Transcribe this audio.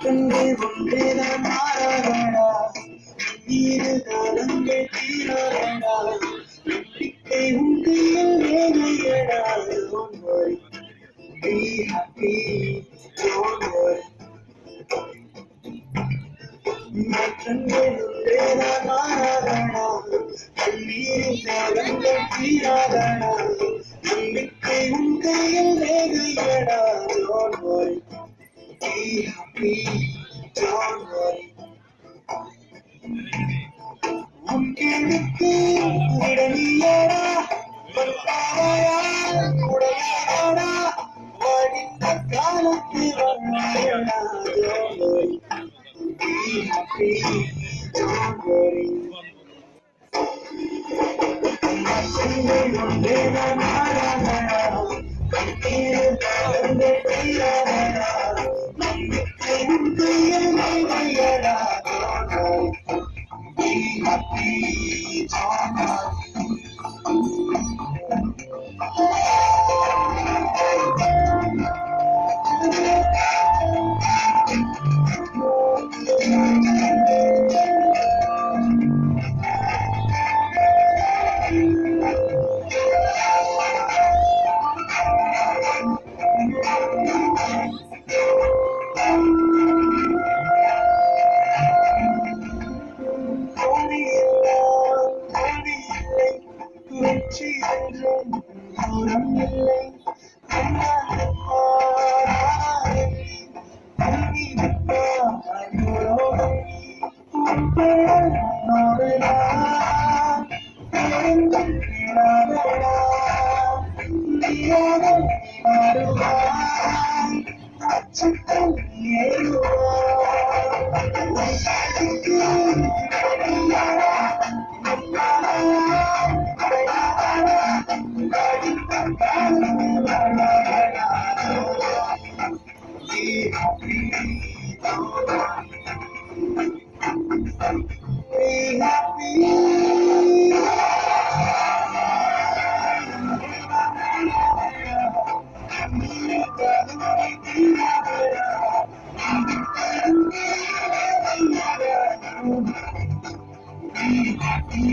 கண்கள் ஒன்றேதான் மாறாதடா, இரு காலங்கள் தீராதடா, நம்பிக்கை உன் கையில் வேலையடா. Don't worry, be happy, don't worry. கண்கள் ஒன்றேதான் மாறாதடா, கண்ணீரின் தாகங்கள் தீராதடா, நம்பிக்கை உன் கையில் வேலையடா. Don't worry, be happy, don't worry. உன்கிழக்கு விடலியடா, பொன்பாவையால் உடையடா, வழிந்த காலத்து வந்தாயடா. Don't worry, be happy, don't worry. கண்கள் ஒன்றேதான் மாறாதடா, கண்ணீர் தாகங்கள் தீராதடா, நம்பிக்கை உன் கையில் வேலையடா. Don't worry, be happy, don't worry. தோல்வியெல்லாம் தோல்வியில்லை, வெற்றி என்றும் தூரம் இல்லை. Be happy, be happy. Be happy.